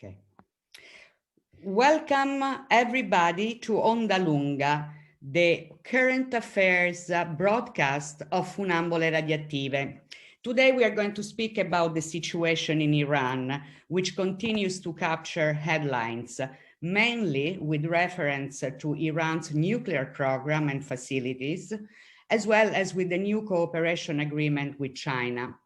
Okay. Welcome everybody to Onda Lunga, the current affairs broadcast of Funambole Radiative. Today we are going to speak about the situation in Iran, which continues to capture headlines, mainly with reference to Iran's nuclear program and facilities, as well as with the new cooperation agreement with China.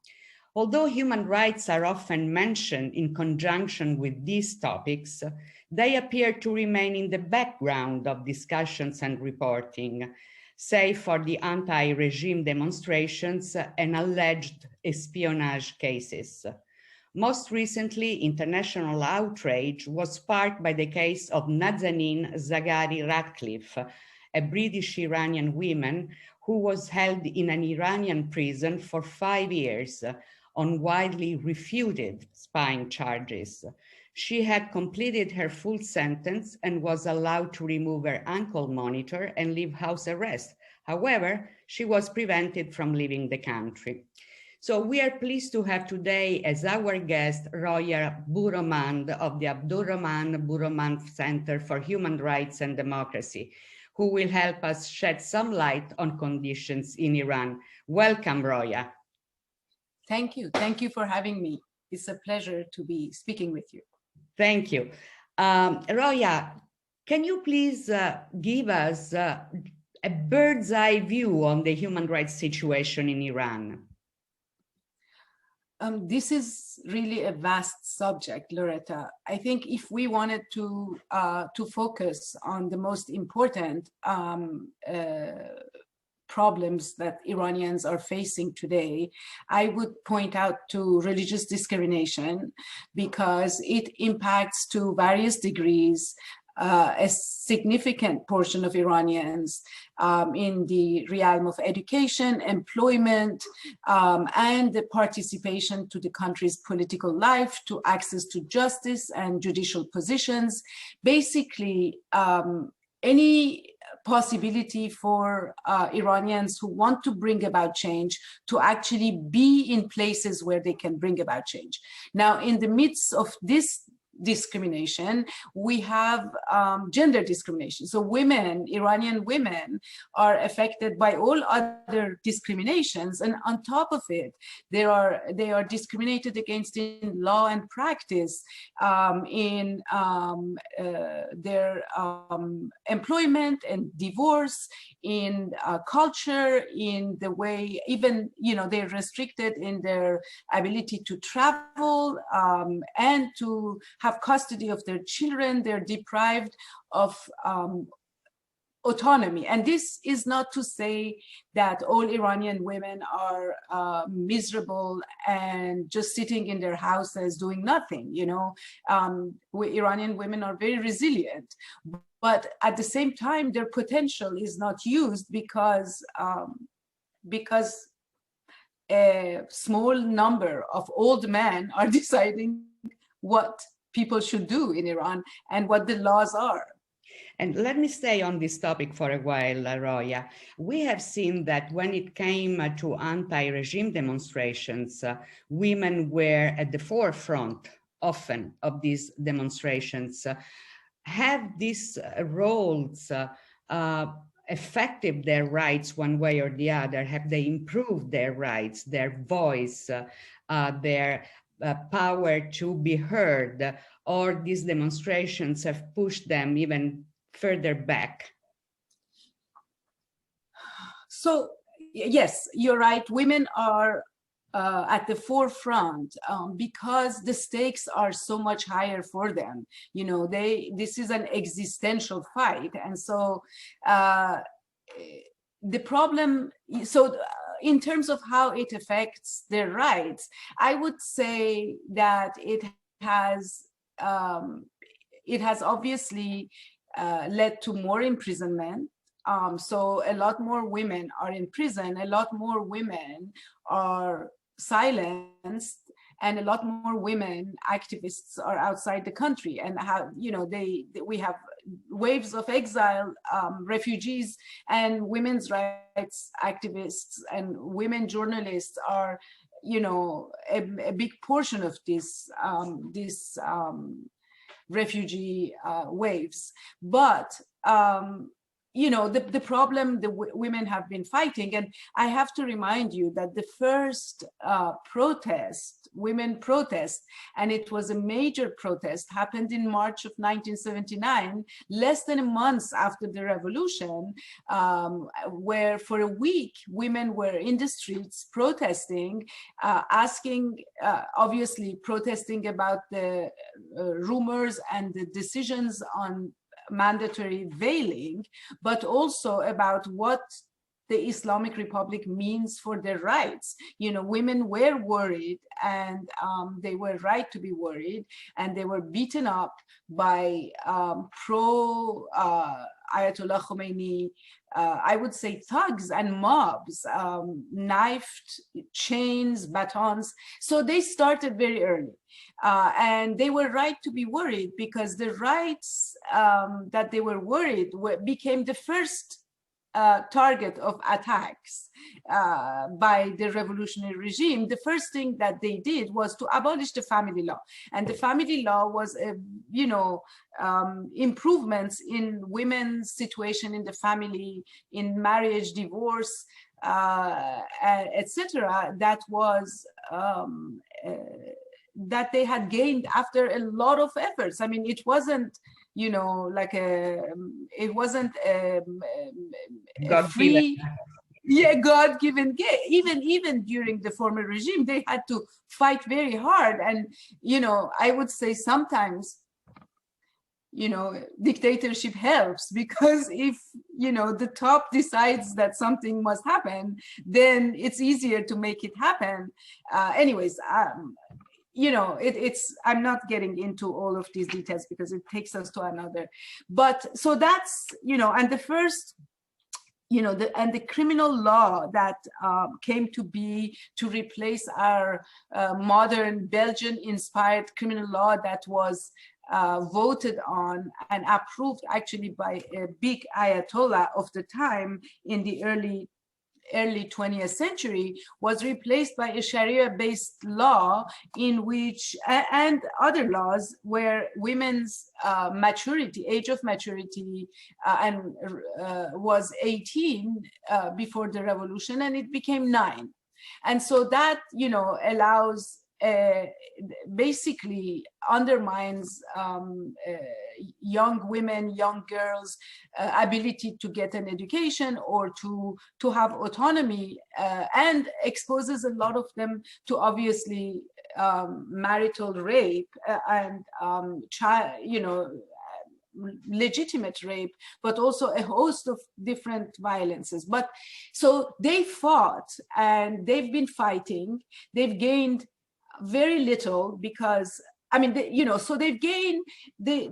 Although human rights are often mentioned in conjunction with these topics, they appear to remain in the background of discussions and reporting, save for the anti-regime demonstrations and alleged espionage cases. Most recently, international outrage was sparked by the case of Nazanin Zaghari Ratcliffe, a British Iranian woman who was held in an Iranian prison for 5 years on widely refuted spying charges. She had completed her full sentence and was allowed to remove her ankle monitor and leave house arrest. However, she was prevented from leaving the country. So we are pleased to have today as our guest Roya Boroumand of the Abdurrahman Boroumand Center for Human Rights and Democracy, who will help us shed some light on conditions in Iran. Welcome, Roya. Thank you. Thank you for having me. It's a pleasure to be speaking with you. Thank you. Roya, can you please give us a bird's eye view on the human rights situation in Iran? This is really a vast subject, Loretta. I think if we wanted to focus on the most important problems that Iranians are facing today, I would point out to religious discrimination because it impacts to various degrees a significant portion of Iranians in the realm of education, employment, and the participation to the country's political life, to access to justice and judicial positions. Basically, any possibility for Iranians who want to bring about change to actually be in places where they can bring about change. Now, in the midst of this discrimination, we have gender discrimination. So women, Iranian women, are affected by all other discriminations, and on top of it, they are discriminated against in law and practice, in their employment and divorce, in culture, in the way even they're restricted in their ability to travel and to have custody of their children. They're deprived of autonomy. And this is not to say that all Iranian women are miserable and just sitting in their houses doing nothing. Iranian women are very resilient, but at the same time, their potential is not used because a small number of old men are deciding what people should do in Iran and what the laws are. And let me stay on this topic for a while, Roya. We have seen that when it came to anti-regime demonstrations, women were at the forefront often of these demonstrations. Have these roles affected their rights one way or the other? Have they improved their rights, their voice, their power to be heard, or these demonstrations have pushed them even further back? So yes, you're right. Women are at the forefront because the stakes are so much higher for them. This is an existential fight, and so the problem. In terms of how it affects their rights, I would say that it has obviously led to more imprisonment. So a lot more women are in prison, a lot more women are silenced, and a lot more women activists are outside the country. And we have waves of exile, refugees, and women's rights activists and women journalists are, a big portion of this refugee waves. But you know, the problem the women have been fighting, and I have to remind you that the first women protest, and it was a major protest, happened in March of 1979, less than a month after the revolution, where for a week women were in the streets protesting, asking, obviously protesting about the rumors and the decisions on mandatory veiling, but also about what the Islamic Republic means for their rights. You know, women were worried, and they were right to be worried, and they were beaten up by pro Ayatollah Khomeini, I would say, thugs and mobs, knifed, chains, batons. So they started very early. And they were right to be worried, because the rights that they were worried became the first target of attacks by the revolutionary regime. The first thing that they did was to abolish the family law. And the family law was, you know, improvements in women's situation in the family, in marriage, divorce, etc. That was that they had gained after a lot of efforts. I mean, it wasn't, you know, like it wasn't a free, God-given. Even during the former regime, they had to fight very hard. And, you know, I would say sometimes, you know, dictatorship helps, because if, you know, the top decides that something must happen, then it's easier to make it happen. Anyways, you know, I'm not getting into all of these details because it takes us to another. But so that's, you know, and the first, you know, the criminal law that came to be to replace our modern Belgian-inspired criminal law that was voted on and approved actually by a big Ayatollah of the time in the early 20th century, was replaced by a Sharia-based law in which, and other laws where women's age of maturity was 18 before the revolution, and it became 9. And so that, you know, allows, basically undermines young women, young girls' ability to get an education or to have autonomy, and exposes a lot of them to, obviously, marital rape and legitimate rape, but also a host of different violences. But so they fought, and they've been fighting. They've gained very little, because I mean, so they've gained the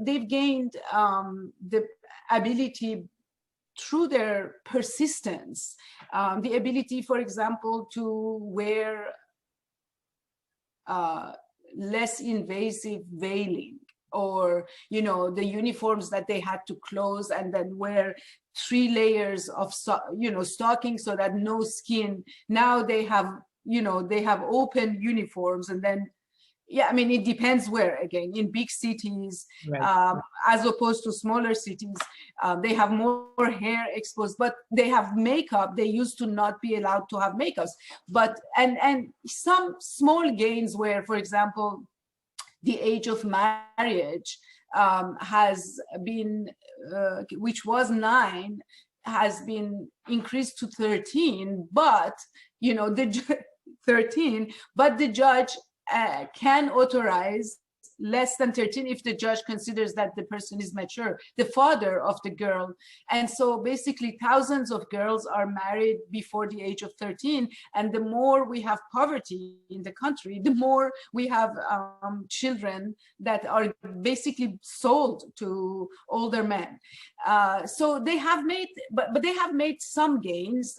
ability through their persistence, the ability, for example, to wear less invasive veiling, or, you know, the uniforms that they had to close and then wear 3 layers of, stockings so that no skin. Now they have, they have open uniforms, and then, yeah, I mean, it depends where, again, in big cities, right, as opposed to smaller cities, they have more hair exposed, but they have makeup. They used to not be allowed to have makeups, but, and some small gains where, for example, the age of marriage has been, which was 9, has been increased to 13, but, 13, but the judge can authorize less than 13 if the judge considers that the person is mature, the father of the girl. And so basically thousands of girls are married before the age of 13. And the more we have poverty in the country, the more we have children that are basically sold to older men. So they have made, but they have made some gains.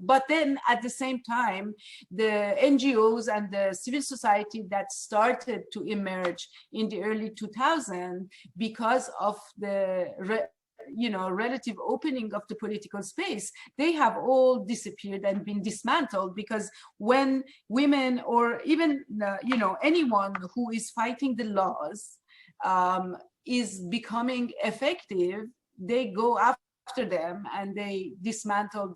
But then at the same time, the NGOs and the civil society that started to emerge in the early 2000s because of the relative opening of the political space, they have all disappeared and been dismantled, because when women, or even anyone who is fighting the laws, is becoming effective, they go after them and they dismantle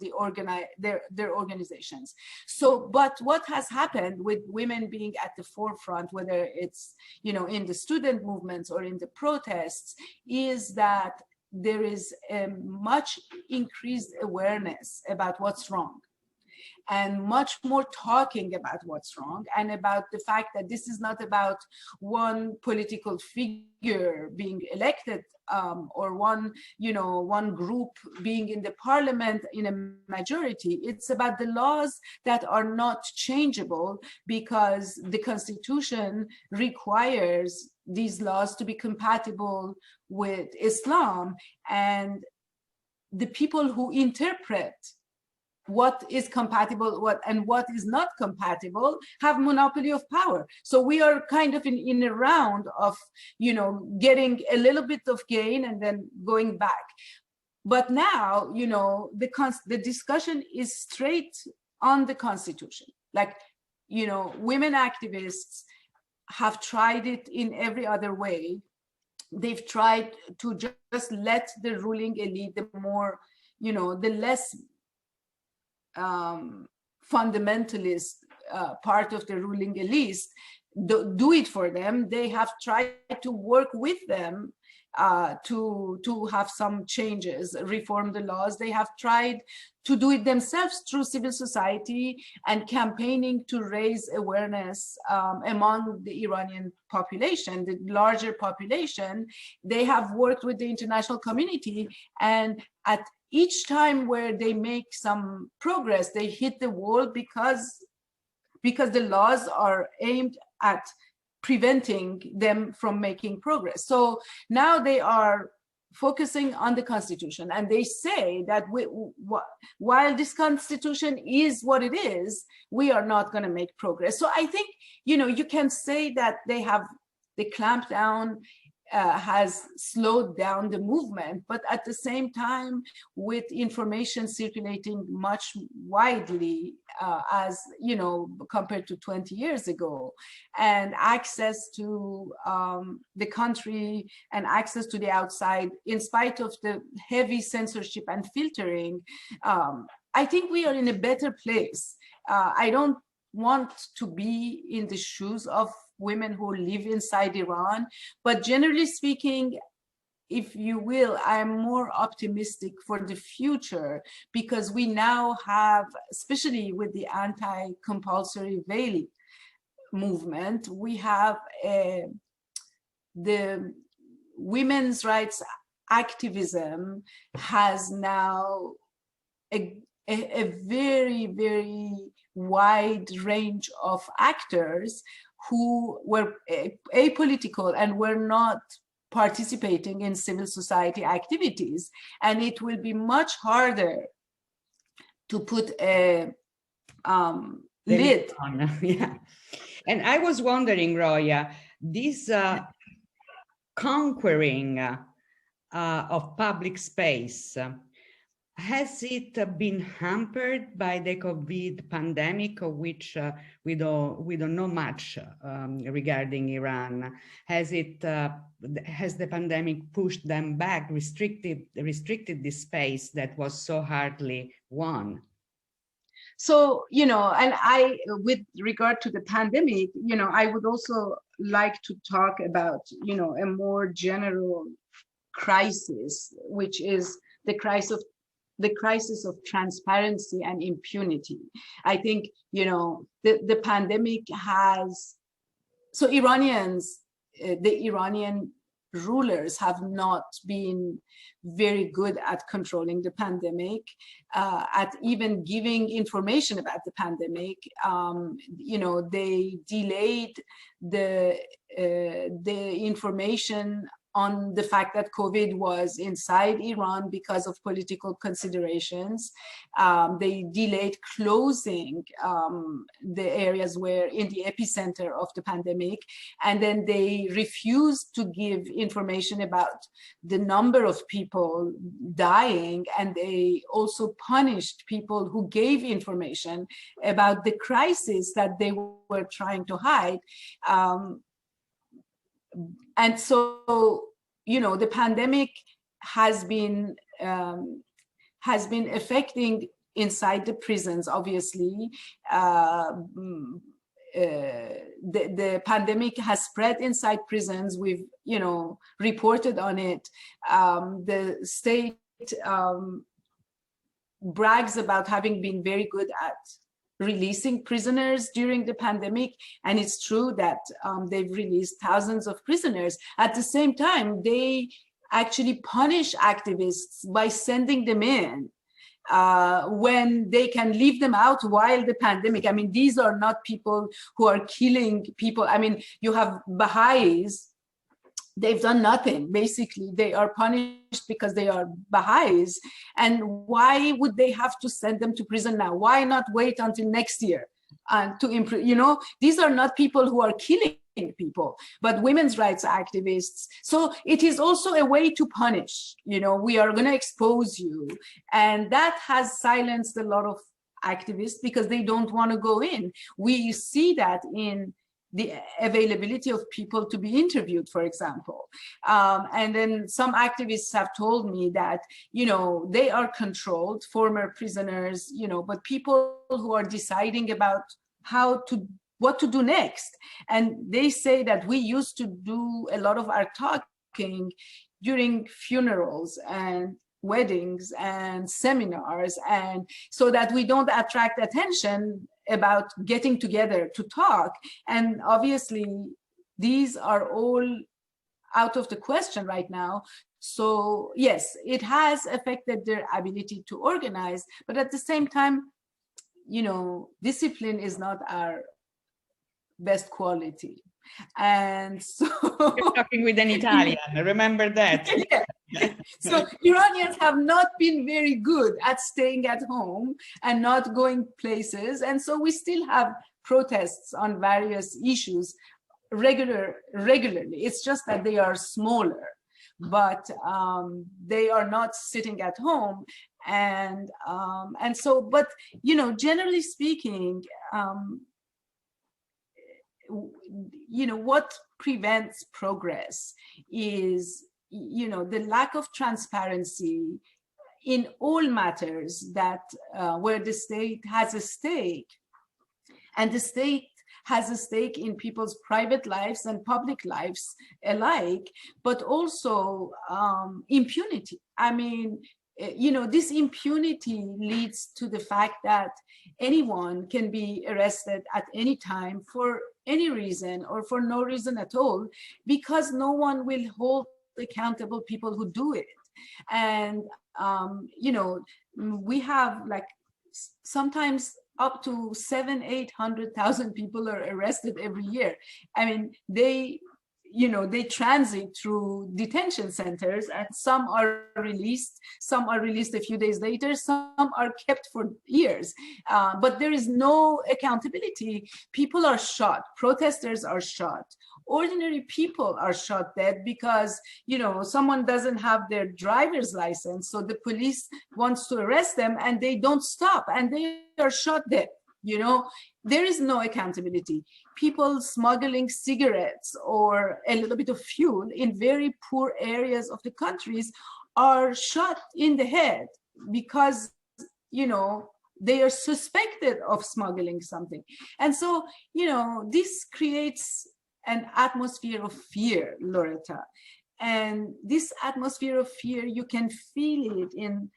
their organizations. So, but what has happened with women being at the forefront, whether it's, you know, in the student movements or in the protests, is that there is a much increased awareness about what's wrong, and much more talking about what's wrong, and about the fact that this is not about one political figure being elected, or one, you know, one group being in the parliament in a majority. It's about the laws that are not changeable, because the Constitution requires these laws to be compatible with Islam, and the people who interpret what is compatible, what is not compatible, have monopoly of power. So we are kind of in a round of, you know, getting a little bit of gain and then going back. But now, you know, the discussion is straight on the Constitution. Like, you know, women activists have tried it in every other way. They've tried to just let the ruling elite, the more, you know, the less fundamentalist part of the ruling elite, do it for them. They have tried to work with them to have some changes, reform the laws. They have tried to do it themselves through civil society and campaigning to raise awareness among the Iranian population, the larger population. They have worked with the international community, and at each time where they make some progress, they hit the wall because the laws are aimed at preventing them from making progress. So now they are focusing on the Constitution, and they say that while this Constitution is what it is, we are not going to make progress. So I think, you know, you can say that the clampdown has slowed down the movement, but at the same time, with information circulating much widely, as you know, compared to 20 years ago, and access to the country and access to the outside, in spite of the heavy censorship and filtering, I think we are in a better place. I don't want to be in the shoes of women who live inside Iran, but generally speaking, if you will, I'm more optimistic for the future, because we now have, especially with the anti-compulsory veiling movement, we have the women's rights activism has now a very, very wide range of actors who were apolitical and were not participating in civil society activities. And it will be much harder to put a lid on. Yeah. And I was wondering, Roya, this conquering of public space, has it been hampered by the COVID pandemic, of which we don't know much regarding Iran? Has the pandemic pushed them back, restricted the space that was so hardly won? So, you know, and I, with regard to the pandemic, you know, I would also like to talk about, you know, a more general crisis, which is the crisis of transparency and impunity. I think, you know, the pandemic has, so Iranians, the Iranian rulers have not been very good at controlling the pandemic, at even giving information about the pandemic. You know, they delayed the information on the fact that COVID was inside Iran because of political considerations. They delayed closing the areas where in the epicenter of the pandemic, and then they refused to give information about the number of people dying, and they also punished people who gave information about the crisis that they were trying to hide. And so, the pandemic has been affecting inside the prisons, obviously. The pandemic has spread inside prisons. We've, reported on it. The state brags about having been very good at releasing prisoners during the pandemic. And it's true that they've released thousands of prisoners. At the same time, they actually punish activists by sending them in when they can leave them out while the pandemic. I mean, these are not people who are killing people. I mean, you have Baha'is. They've done nothing. Basically, they are punished because they are Baha'is. And why would they have to send them to prison now? Why not wait until next year to improve? These are not people who are killing people, but women's rights activists. So it is also a way to punish. We are going to expose you. And that has silenced a lot of activists because they don't want to go in. We see that in the availability of people to be interviewed, for example. And then some activists have told me that, they are controlled, former prisoners, but people who are deciding about what to do next. And they say that we used to do a lot of our talking during funerals and weddings and seminars, and so that we don't attract attention about getting together to talk. And obviously these are all out of the question right now. So yes, it has affected their ability to organize, but at the same time, discipline is not our best quality. And so you're talking with an Italian, remember that. Yeah. So Iranians have not been very good at staying at home and not going places. And so we still have protests on various issues regularly. It's just that they are smaller, but they are not sitting at home. And so, but, generally speaking, what prevents progress is, the lack of transparency in all matters that where the state has a stake, and the state has a stake in people's private lives and public lives alike, but also impunity. I mean, this impunity leads to the fact that anyone can be arrested at any time for any reason or for no reason at all, because no one will hold accountable people who do it. And we have sometimes up to 700,000-800,000 people are arrested every year. I mean, they transit through detention centers, and some are released a few days later, some are kept for years. But there is no accountability. People are shot, protesters are shot, ordinary people are shot dead because, someone doesn't have their driver's license, so the police wants to arrest them and they don't stop and they are shot dead. There is no accountability. People smuggling cigarettes or a little bit of fuel in very poor areas of the countries are shot in the head because, they are suspected of smuggling something. And so, this creates an atmosphere of fear, Loretta. And this atmosphere of fear, you can feel it in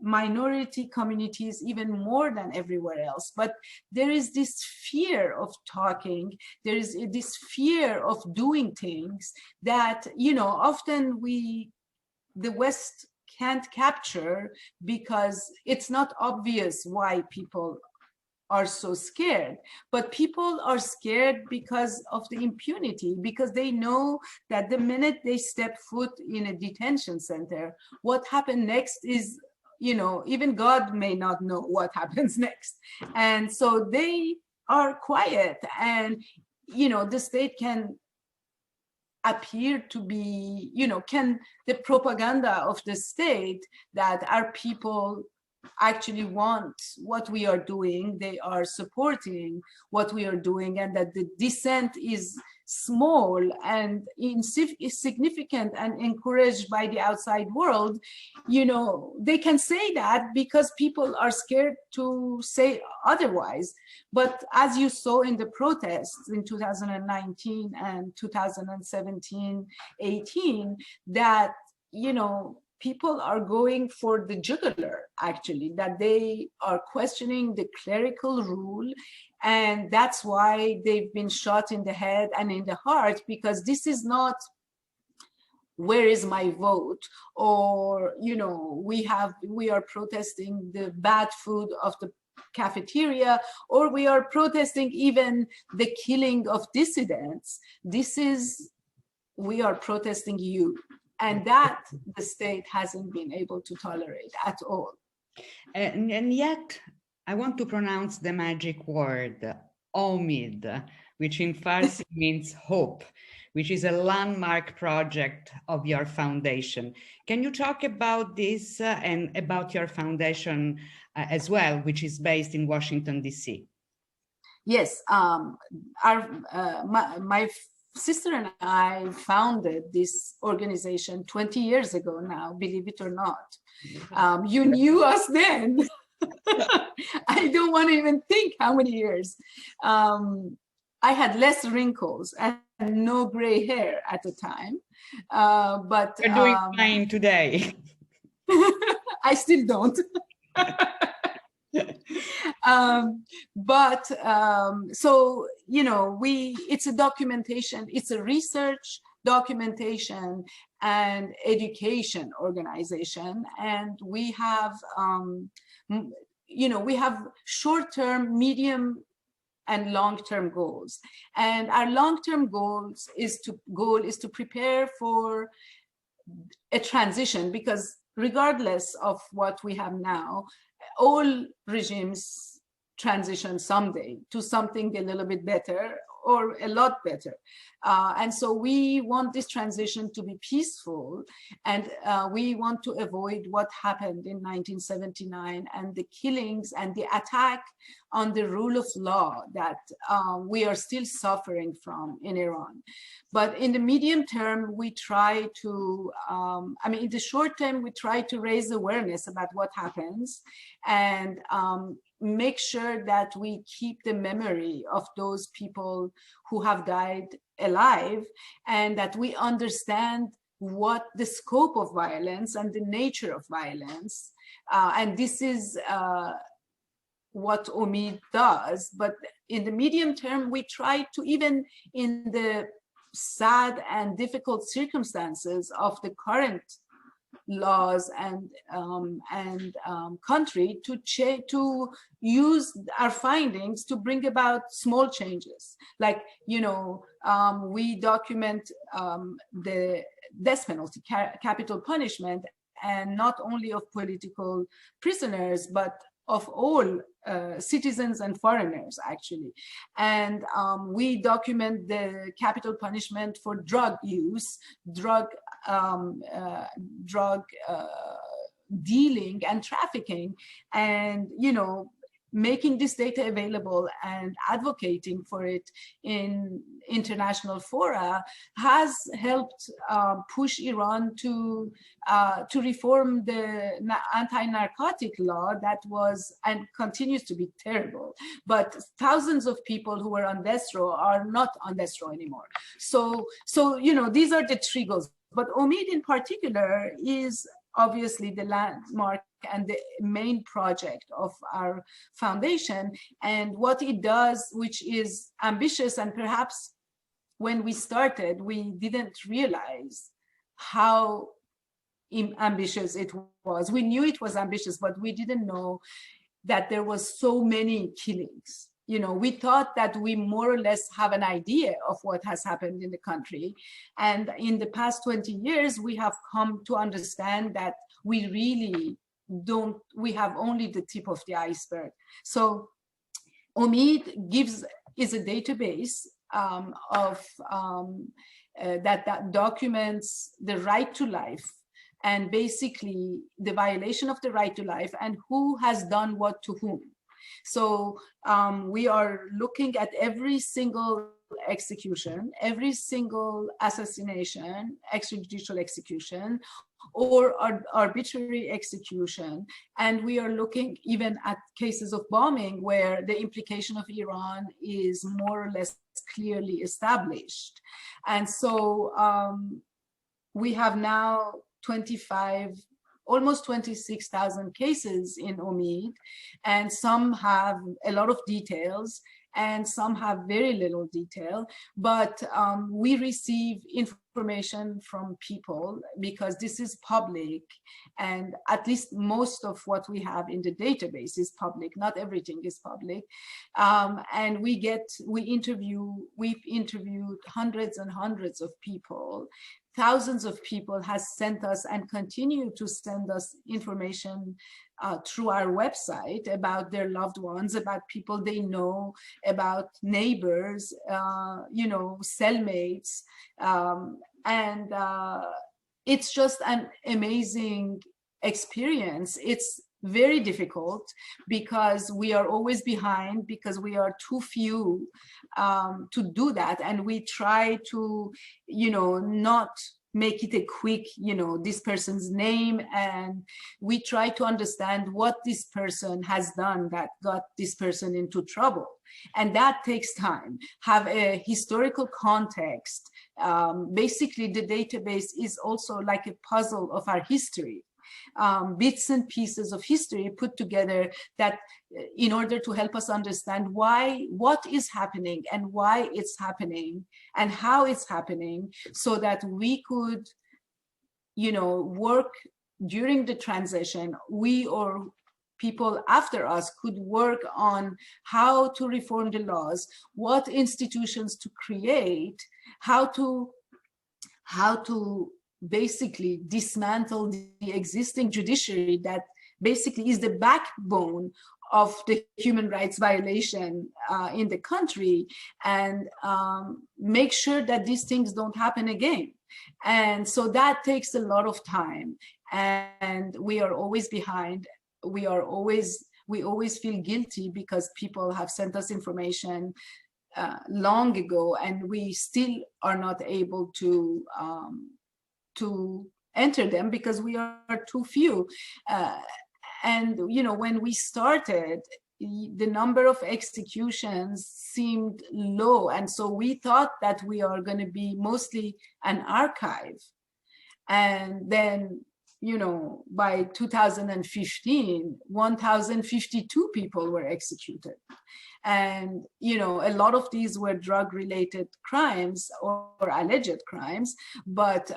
minority communities even more than everywhere else. But there is this fear of talking, there is this fear of doing things that, often the West can't capture because it's not obvious why people are so scared. But people are scared because of the impunity, because they know that the minute they step foot in a detention center, what happened next is, even God may not know what happens next. And so they are quiet, and, the state can appear to be, the propaganda of the state that our people actually want what we are doing, they are supporting what we are doing, and that the dissent is small and insignificant and encouraged by the outside world, you know, they can say that because people are scared to say otherwise. But as you saw in the protests in 2019 and 2017, 18, that, you know, people are going for the jugular, actually, that they are questioning the clerical rule. And that's why they've been shot in the head and in the heart, because this is not, where is my vote? Or, you know, we are protesting the bad food of the cafeteria, or we are protesting even the killing of dissidents. This is, we are protesting you. And that the state hasn't been able to tolerate at all. And yet, I want to pronounce the magic word, OMID, which in Farsi means hope, which is a landmark project of your foundation. Can you talk about this and about your foundation as well, which is based in Washington, D.C.? Yes, my sister and I founded this organization 20 years ago now, believe it or not. You knew us then. I don't want to even think how many years. I had less wrinkles and no gray hair at the time. But you're doing fine today. I still don't. So, you know, it's a documentation, it's a research, documentation, and education organization. And we have, you know, we have short-term, medium, and long-term goals. And our long-term goal is to prepare for a transition, because regardless of what we have now, all regimes transition someday to something a little bit better or a lot better. And so we want this transition to be peaceful, and we want to avoid what happened in 1979 and the killings and the attack on the rule of law that we are still suffering from in Iran. But in the medium term, we try to, in the short term, we try to raise awareness about what happens and make sure that we keep the memory of those people who have died alive, and that we understand what the scope of violence and the nature of violence. And this is what OMID does. But in the medium term, we try to, even in the sad and difficult circumstances of the current laws and country, to use our findings to bring about small changes. Like, you know, we document the death penalty, capital punishment, and not only of political prisoners, but of all citizens and foreigners, actually. And we document the capital punishment for drug use, drug dealing and trafficking, and, you know, making this data available and advocating for it in international fora has helped push Iran to reform the anti-narcotic law that was and continues to be terrible. But thousands of people who were on death row are not on death row anymore. So you know, these are the triggers. But OMID in particular is obviously the landmark and the main project of our foundation. And what it does, which is ambitious, and perhaps when we started, we didn't realize how ambitious it was. We knew it was ambitious, but we didn't know that there was so many killings. You know, we thought that we more or less have an idea of what has happened in the country. And in the past 20 years, we have come to understand that we really don't, we have only the tip of the iceberg. So OMID is a database that documents the right to life, and basically the violation of the right to life and who has done what to whom. So we are looking at every single execution, every single assassination, extrajudicial execution, or arbitrary execution. And we are looking even at cases of bombing where the implication of Iran is more or less clearly established. And so we have now almost 26,000 cases in Omid, and some have a lot of details and some have very little detail, but we receive information from people because this is public, and at least most of what we have in the database is public. Not everything is public. And we've interviewed hundreds and hundreds of people. Thousands of people has sent us and continue to send us information through our website about their loved ones, about people they know, about neighbors, cellmates. And it's just an amazing experience. It's very difficult because we are always behind, because we are too few to do that. And we try to, not make it a quick, this person's name, and we try to understand what this person has done that got this person into trouble. And that takes time. Have a historical context. Basically, the database is also like a puzzle of our history. Bits and pieces of history put together that in order to help us understand what is happening and why it's happening and how it's happening, so that we could, work during the transition, we or people after us could work on how to reform the laws, what institutions to create, how to basically dismantle the existing judiciary that basically is the backbone of the human rights violation in the country, and make sure that these things don't happen again. And so that takes a lot of time, and we are always behind. We always feel guilty because people have sent us information long ago, and we still are not able to enter them because we are too few. And when we started, the number of executions seemed low, and so we thought that we are going to be mostly an archive. And then by 2015, 1,052 people were executed. And, a lot of these were drug-related crimes or alleged crimes, but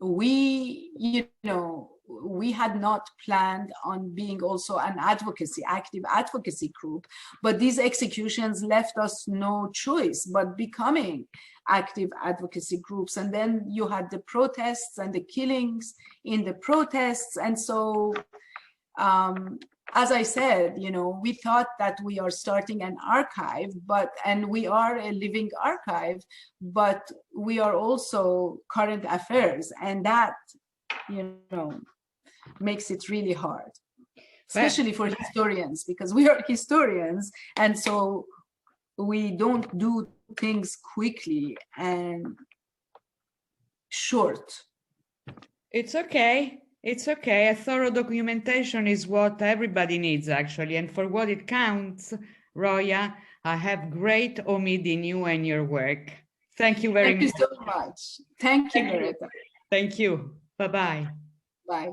we had not planned on being also an active advocacy group, but these executions left us no choice but becoming active advocacy groups. And then you had the protests and the killings in the protests. And so, as I said, we thought that we are starting an archive, and we are a living archive, but we are also current affairs. And that, makes it really hard, especially for historians, because we are historians. And so we don't do things quickly and short. It's okay. It's okay. A thorough documentation is what everybody needs, actually. And for what it counts, Roya, I have great omid in you and your work. Thank you very much. Thank you so much. Thank you, Loretta. Thank you. Bye-bye. Bye.